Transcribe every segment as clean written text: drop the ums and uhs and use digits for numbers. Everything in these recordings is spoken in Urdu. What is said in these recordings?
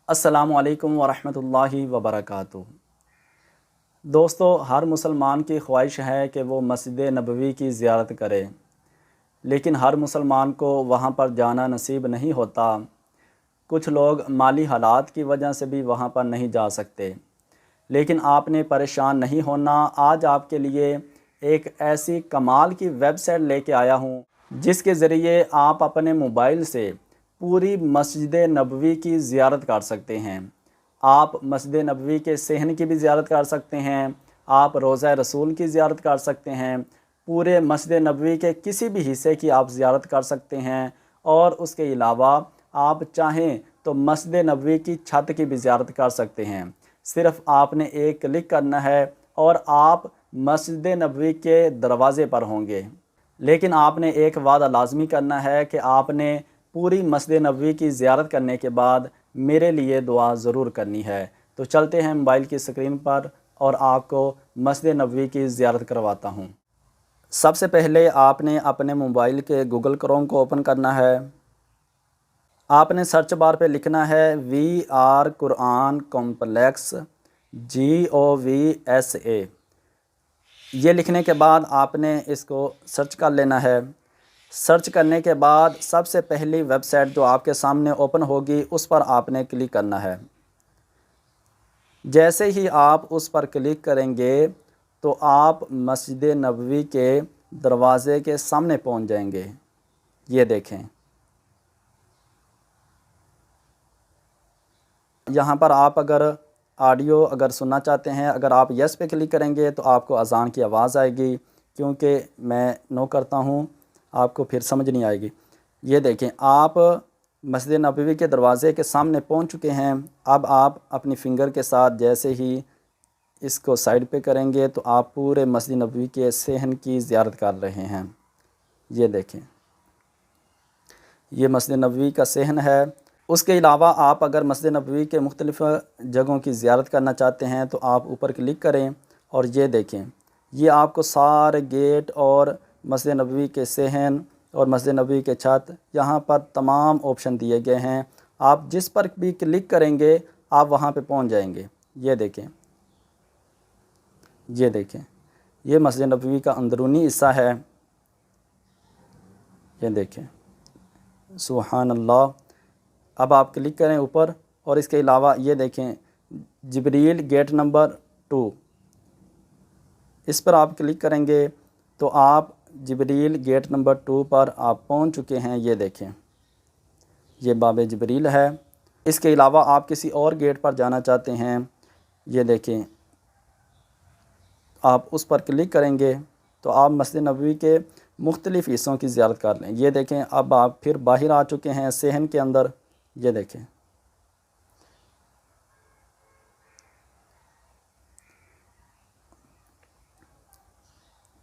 السلام علیکم ورحمۃ اللہ وبرکاتہ۔ دوستو، ہر مسلمان کی خواہش ہے کہ وہ مسجد نبوی کی زیارت کرے، لیکن ہر مسلمان کو وہاں پر جانا نصیب نہیں ہوتا۔ کچھ لوگ مالی حالات کی وجہ سے بھی وہاں پر نہیں جا سکتے، لیکن آپ نے پریشان نہیں ہونا۔ آج آپ کے لیے ایک ایسی کمال کی ویب سائٹ لے کے آیا ہوں جس کے ذریعے آپ اپنے موبائل سے پوری مسجد نبوی کی زیارت کر سکتے ہیں۔ آپ مسجد نبوی کے صحن کی بھی زیارت کر سکتے ہیں، آپ روضہ رسول کی زیارت کر سکتے ہیں، پورے مسجد نبوی کے کسی بھی حصے کی آپ زیارت کر سکتے ہیں، اور اس کے علاوہ آپ چاہیں تو مسجد نبوی کی چھت کی بھی زیارت کر سکتے ہیں۔ صرف آپ نے ایک کلک کرنا ہے اور آپ مسجد نبوی کے دروازے پر ہوں گے، لیکن آپ نے ایک وعدہ لازمی کرنا ہے کہ آپ نے پوری مسجد نبوی کی زیارت کرنے کے بعد میرے لیے دعا ضرور کرنی ہے۔ تو چلتے ہیں موبائل کی اسکرین پر اور آپ کو مسجد نبوی کی زیارت کرواتا ہوں۔ سب سے پہلے آپ نے اپنے موبائل کے گوگل کروم کو اوپن کرنا ہے۔ آپ نے سرچ بار پہ لکھنا ہے VR قرآن کمپلیکس GOVSA۔ یہ لکھنے کے بعد آپ نے اس کو سرچ کر لینا ہے۔ سرچ کرنے کے بعد سب سے پہلی ویب سائٹ جو آپ کے سامنے اوپن ہوگی اس پر آپ نے کلک کرنا ہے۔ جیسے ہی آپ اس پر کلک کریں گے تو آپ مسجد نبوی کے دروازے کے سامنے پہنچ جائیں گے۔ یہ دیکھیں، یہاں پر آپ اگر آڈیو سننا چاہتے ہیں، اگر آپ یس پہ کلک کریں گے تو آپ کو اذان کی آواز آئے گی، کیونکہ میں نو کرتا ہوں آپ کو پھر سمجھ نہیں آئے گی۔ یہ دیکھیں، آپ مسجد نبوی کے دروازے کے سامنے پہنچ چکے ہیں۔ اب آپ اپنی فنگر کے ساتھ جیسے ہی اس کو سائڈ پہ کریں گے تو آپ پورے مسجد نبوی کے صحن کی زیارت کر رہے ہیں۔ یہ دیکھیں، یہ مسجد نبوی کا صحن ہے۔ اس کے علاوہ آپ اگر مسجد نبوی کے مختلف جگہوں کی زیارت کرنا چاہتے ہیں تو آپ اوپر کلک کریں، اور یہ دیکھیں، یہ آپ کو سارے گیٹ اور مسجد نبوی کے صحن اور مسجد نبوی کے چھت، یہاں پر تمام آپشن دیے گئے ہیں۔ آپ جس پر بھی کلک کریں گے آپ وہاں پہ پہنچ جائیں گے۔ یہ دیکھیں، یہ دیکھیں، یہ مسجد نبوی کا اندرونی حصہ ہے۔ یہ دیکھیں، سبحان اللہ۔ اب آپ کلک کریں اوپر، اور اس کے علاوہ یہ دیکھیں جبریل گیٹ نمبر 2، اس پر آپ کلک کریں گے تو آپ جبریل گیٹ نمبر 2 پر آپ پہنچ چکے ہیں۔ یہ دیکھیں، یہ باب جبریل ہے۔ اس کے علاوہ آپ کسی اور گیٹ پر جانا چاہتے ہیں، یہ دیکھیں، آپ اس پر کلک کریں گے تو آپ مسجد نبوی کے مختلف حصوں کی زیارت کر لیں۔ یہ دیکھیں، اب آپ پھر باہر آ چکے ہیں صحن کے اندر۔ یہ دیکھیں،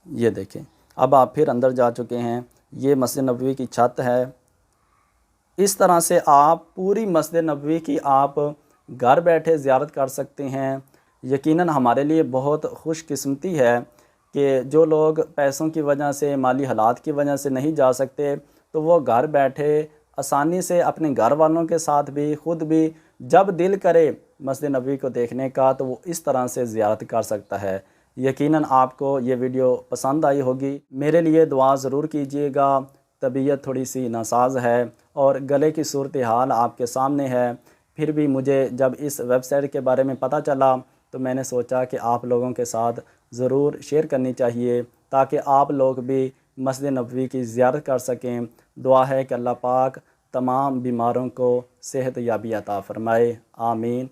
یہ دیکھیں، اب آپ پھر اندر جا چکے ہیں۔ یہ مسجد نبوی کی چھت ہے۔ اس طرح سے آپ پوری مسجد نبوی کی آپ گھر بیٹھے زیارت کر سکتے ہیں۔ یقیناً ہمارے لیے بہت خوش قسمتی ہے کہ جو لوگ پیسوں کی وجہ سے، مالی حالات کی وجہ سے نہیں جا سکتے، تو وہ گھر بیٹھے آسانی سے اپنے گھر والوں کے ساتھ بھی، خود بھی جب دل کرے مسجد نبوی کو دیکھنے کا تو وہ اس طرح سے زیارت کر سکتا ہے۔ یقیناً آپ کو یہ ویڈیو پسند آئی ہوگی۔ میرے لیے دعا ضرور کیجیے گا۔ طبیعت تھوڑی سی ناساز ہے اور گلے کی صورتحال آپ کے سامنے ہے، پھر بھی مجھے جب اس ویب سائٹ کے بارے میں پتہ چلا تو میں نے سوچا کہ آپ لوگوں کے ساتھ ضرور شیئر کرنی چاہیے، تاکہ آپ لوگ بھی مسجد نبوی کی زیارت کر سکیں۔ دعا ہے کہ اللہ پاک تمام بیماروں کو صحت یابی عطا فرمائے، آمین۔